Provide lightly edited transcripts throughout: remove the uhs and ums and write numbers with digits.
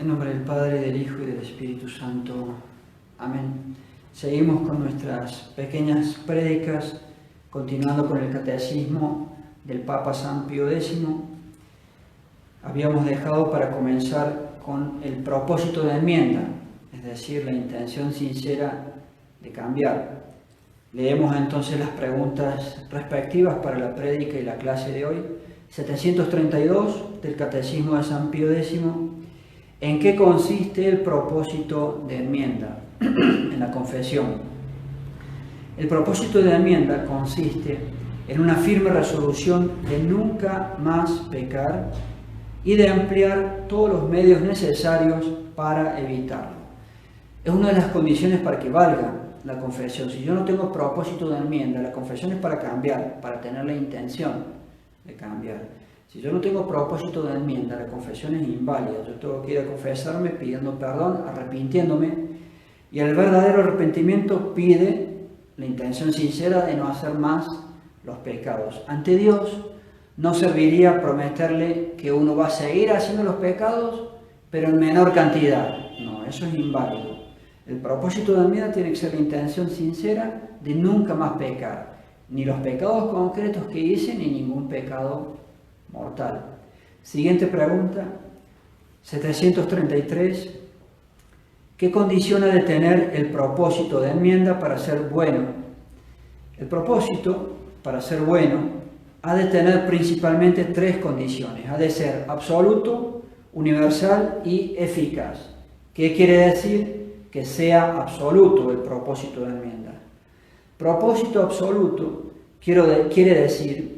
En nombre del Padre, del Hijo y del Espíritu Santo. Amén. Seguimos con nuestras pequeñas prédicas, continuando con el catecismo del Papa San Pío X. Habíamos dejado para comenzar con el propósito de enmienda, es decir, la intención sincera de cambiar. Leemos entonces las preguntas respectivas para la prédica y la clase de hoy. 732 del Catecismo de San Pío X. ¿En qué consiste el propósito de enmienda? En la confesión. El propósito de enmienda consiste en una firme resolución de nunca más pecar y de emplear todos los medios necesarios para evitarlo. Es una de las condiciones para que valga la confesión. Si yo no tengo propósito de enmienda, la confesión es para cambiar, para tener la intención de cambiar. Si yo no tengo propósito de enmienda, la confesión es inválida. Yo tengo que ir a confesarme pidiendo perdón, arrepintiéndome, y el verdadero arrepentimiento pide la intención sincera de no hacer más los pecados. Ante Dios no serviría prometerle que uno va a seguir haciendo los pecados, pero en menor cantidad. No, eso es inválido. El propósito de enmienda tiene que ser la intención sincera de nunca más pecar, ni los pecados concretos que hice, ni ningún pecado mortal. Siguiente pregunta, 733. ¿Qué condición ha de tener el propósito de enmienda para ser bueno? El propósito, para ser bueno, ha de tener principalmente tres condiciones. Ha de ser absoluto, universal y eficaz. ¿Qué quiere decir? Que sea absoluto el propósito de enmienda. Propósito absoluto quiere decir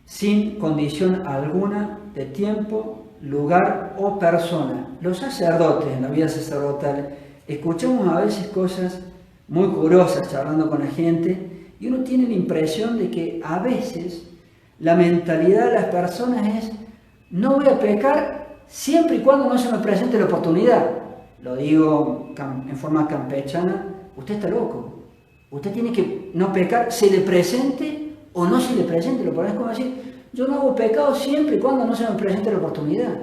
sin condición alguna de tiempo, lugar o persona. Los sacerdotes en la vida sacerdotal escuchamos a veces cosas muy curiosas charlando con la gente y uno tiene la impresión de que a veces la mentalidad de las personas es: no voy a pecar siempre y cuando no se me presente la oportunidad. Lo digo en forma campechana: usted está loco. Usted tiene que no pecar, se le presente o no se le presente. Lo pones como decir: yo no hago pecado siempre y cuando no se me presente la oportunidad.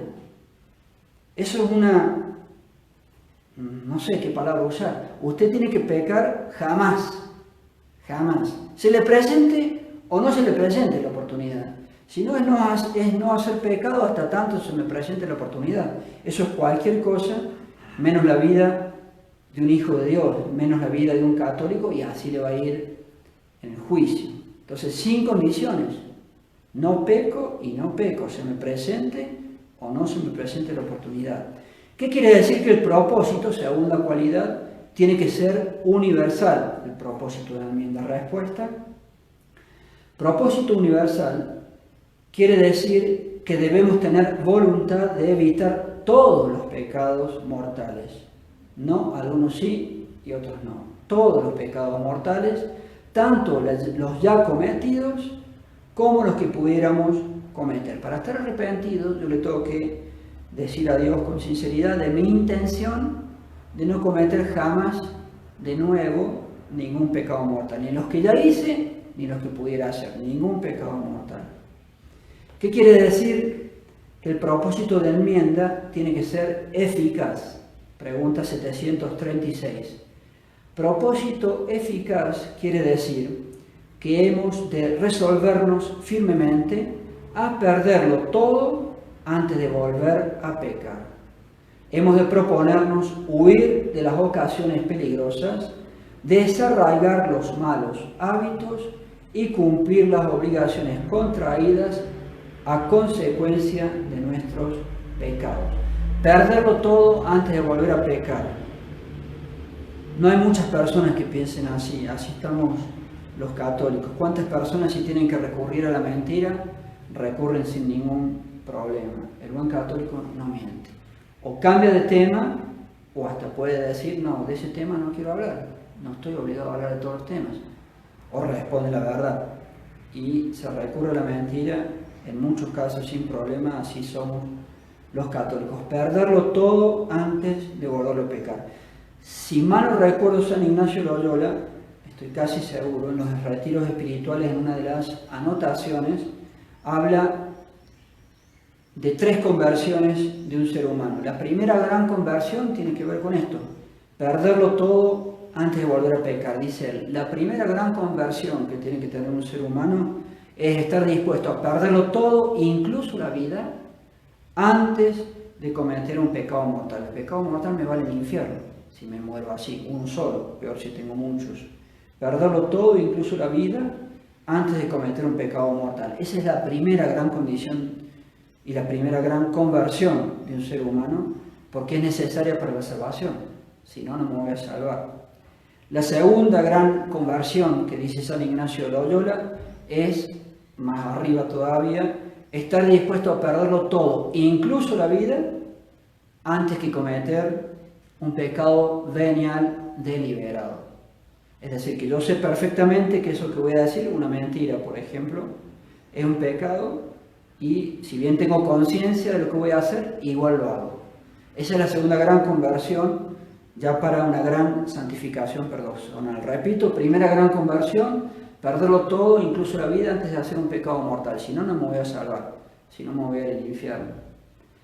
Eso es no sé qué palabra usar. Usted tiene que pecar jamás, jamás. Se le presente o no se le presente la oportunidad. Si no, es no hacer pecado hasta tanto se me presente la oportunidad. Eso es cualquier cosa menos la vida de un hijo de Dios, menos la vida de un católico, y así le va a ir en el juicio. Entonces, sin condiciones. No peco y no peco, se me presente o no se me presente la oportunidad. ¿Qué quiere decir? Que el propósito, segunda cualidad, tiene que ser universal. El propósito de la enmienda. Respuesta: propósito universal quiere decir que debemos tener voluntad de evitar todos los pecados mortales. No, algunos sí y otros no. Todos los pecados mortales, tanto los ya cometidos como los que pudiéramos cometer. Para estar arrepentido, yo le tengo que decir a Dios con sinceridad de mi intención de no cometer jamás de nuevo ningún pecado mortal, ni los que ya hice, ni los que pudiera hacer, ningún pecado mortal. ¿Qué quiere decir? Que el propósito de enmienda tiene que ser eficaz. Pregunta 736. Propósito eficaz quiere decir que hemos de resolvernos firmemente a perderlo todo antes de volver a pecar. Hemos de proponernos huir de las ocasiones peligrosas, desarraigar los malos hábitos y cumplir las obligaciones contraídas a consecuencia de nuestros pecados. Perderlo todo antes de volver a pecar. No hay muchas personas que piensen así estamos los católicos. ¿Cuántas personas, si tienen que recurrir a la mentira, recurren sin ningún problema? El buen católico no miente. O cambia de tema, o hasta puede decir: no, de ese tema no quiero hablar, no estoy obligado a hablar de todos los temas. O responde la verdad. Y se recurre a la mentira, en muchos casos sin problema. Así somos los católicos. Perderlo todo antes de volverlo a pecar. Si mal no recuerdo, San Ignacio de Loyola, estoy casi seguro, en los retiros espirituales, en una de las anotaciones, habla de 3 conversiones de un ser humano. La primera gran conversión tiene que ver con esto, perderlo todo antes de volver a pecar. Dice él, la primera gran conversión que tiene que tener un ser humano es estar dispuesto a perderlo todo, incluso la vida, antes de cometer un pecado mortal. El pecado mortal me vale el infierno si me muero así, uno solo, peor si tengo muchos. Perderlo todo, incluso la vida, antes de cometer un pecado mortal. Esa es la primera gran condición y la primera gran conversión de un ser humano, porque es necesaria para la salvación, si no, no me voy a salvar. La segunda gran conversión que dice San Ignacio de Loyola es, más arriba todavía, estar dispuesto a perderlo todo, incluso la vida, antes que cometer un pecado venial deliberado. Es decir, que yo sé perfectamente que eso que voy a decir, una mentira, por ejemplo, es un pecado, y si bien tengo conciencia de lo que voy a hacer, igual lo hago. Esa es la segunda gran conversión, ya para una gran santificación personal. Repito, primera gran conversión, perderlo todo, incluso la vida, antes de hacer un pecado mortal. Si no, no me voy a salvar, si no me voy a ir al infierno.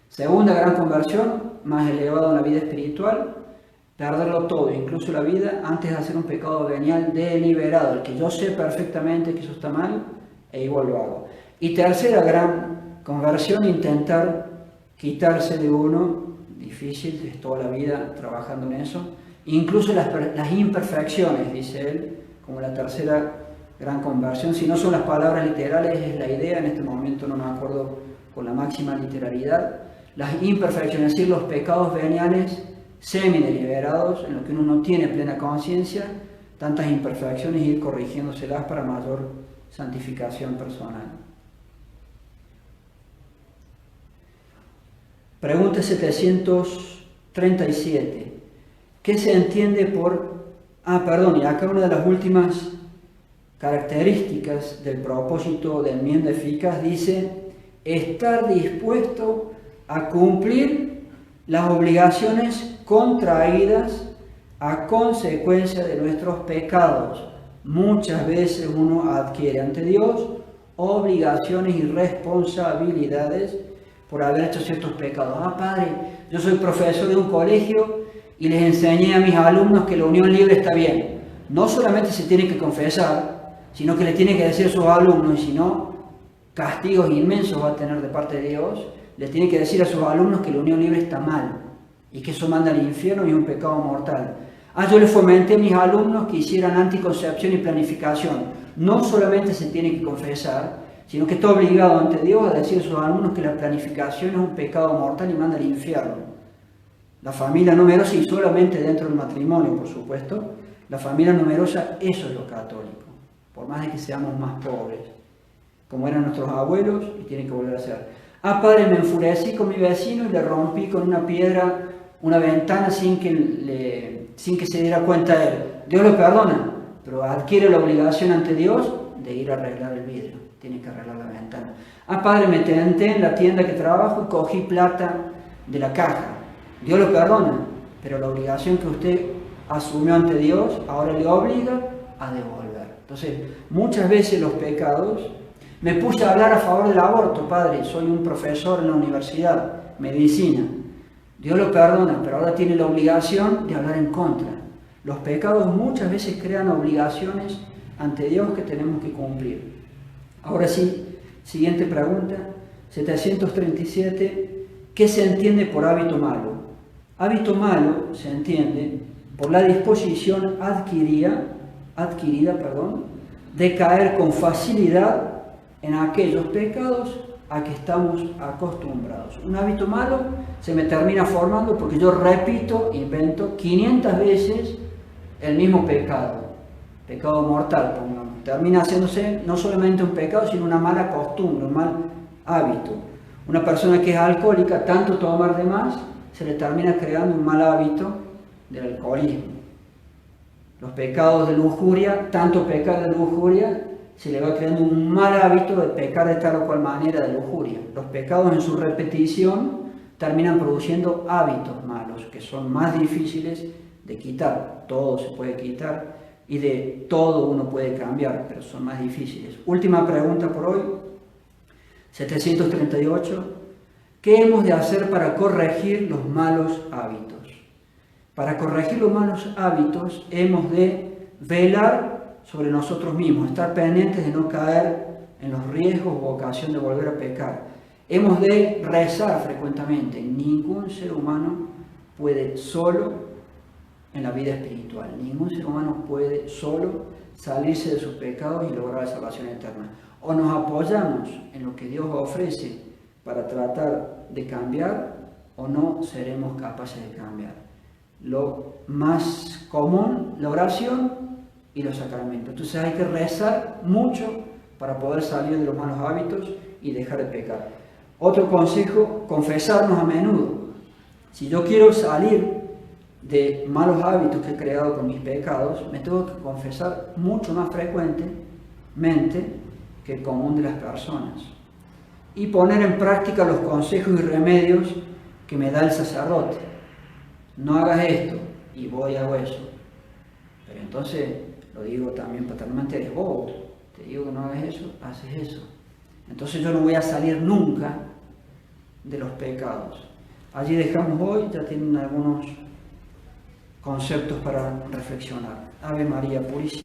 Segunda gran conversión, más elevado en la vida espiritual, perderlo todo, incluso la vida, antes de hacer un pecado venial deliberado, el que yo sé perfectamente que eso está mal, e igual lo hago. Y tercera gran conversión, intentar quitarse de uno, difícil, es toda la vida trabajando en eso, incluso las imperfecciones, dice él, como la tercera gran conversión. Si no son las palabras literales, es la idea, en este momento no me acuerdo con la máxima literalidad, las imperfecciones, es decir, los pecados veniales semi-deliberados, en los que uno no tiene plena conciencia, tantas imperfecciones, y ir corrigiéndoselas para mayor santificación personal. Pregunta 737. ¿Qué se entiende por... y acá una de las últimas características del propósito de enmienda eficaz dice, estar dispuesto a cumplir las obligaciones contraídas a consecuencia de nuestros pecados. Muchas veces uno adquiere ante Dios obligaciones y responsabilidades por haber hecho ciertos pecados. Padre, yo soy profesor de un colegio y les enseñé a mis alumnos que la unión libre está bien. No solamente se tiene que confesar, sino que le tiene que decir a sus alumnos, y si no, castigos inmensos va a tener de parte de Dios. Le tiene que decir a sus alumnos que la unión libre está mal y que eso manda al infierno y es un pecado mortal. Yo les fomenté a mis alumnos que hicieran anticoncepción y planificación. No solamente se tiene que confesar, sino que está obligado ante Dios a decir a sus alumnos que la planificación es un pecado mortal y manda al infierno. La familia numerosa, y solamente dentro del matrimonio, por supuesto, la familia numerosa, eso es lo católico, por más de que seamos más pobres, como eran nuestros abuelos, y tienen que volver a ser. Padre, me enfurecí con mi vecino y le rompí con una piedra una ventana sin que se diera cuenta él. Dios lo perdona, pero adquiere la obligación ante Dios de ir a arreglar el vidrio. Tiene que arreglar la ventana. Padre, me tenté en la tienda que trabajo y cogí plata de la caja. Dios lo perdona, pero la obligación que usted asumió ante Dios ahora le obliga a devolver. Entonces, muchas veces los pecados... Me puse a hablar a favor del aborto, Padre, soy un profesor en la universidad, medicina. Dios lo perdona, pero ahora tiene la obligación de hablar en contra. Los pecados muchas veces crean obligaciones ante Dios que tenemos que cumplir. Ahora sí, siguiente pregunta, 737, ¿qué se entiende por hábito malo? Hábito malo se entiende por la disposición adquirida, de caer con facilidad en aquellos pecados a que estamos acostumbrados. Un hábito malo se me termina formando porque yo repito, invento 500 veces el mismo pecado mortal, pongamos. Termina haciéndose no solamente un pecado, sino una mala costumbre, un mal hábito. Una persona que es alcohólica, tanto tomar de más, se le termina creando un mal hábito del alcoholismo. Los pecados de lujuria, tanto pecar de lujuria, se le va creando un mal hábito de pecar de tal o cual manera de lujuria. Los pecados en su repetición terminan produciendo hábitos malos, que son más difíciles de quitar. Todo se puede quitar y de todo uno puede cambiar, pero son más difíciles. Última pregunta por hoy, 738. ¿Qué hemos de hacer para corregir los malos hábitos? Para corregir los malos hábitos hemos de velar sobre nosotros mismos, estar pendientes de no caer en los riesgos o ocasión de volver a pecar. Hemos de rezar frecuentemente. Ningún ser humano puede solo en la vida espiritual. Ningún ser humano puede solo salirse de sus pecados y lograr la salvación eterna. O nos apoyamos en lo que Dios ofrece para tratar de cambiar, o no seremos capaces de cambiar. Lo más común, la oración y los sacramentos. Entonces hay que rezar mucho para poder salir de los malos hábitos y dejar de pecar. Otro consejo, confesarnos a menudo. Si yo quiero salir de malos hábitos que he creado con mis pecados, me tengo que confesar mucho más frecuentemente que el común de las personas. Y poner en práctica los consejos y remedios que me da el sacerdote. No hagas esto, y voy y hago eso. Pero entonces, lo digo también paternalmente, eres bobo. Te digo que no hagas eso, haces eso. Entonces yo no voy a salir nunca de los pecados. Allí dejamos hoy, ya tienen algunos conceptos para reflexionar. Ave María Purísima.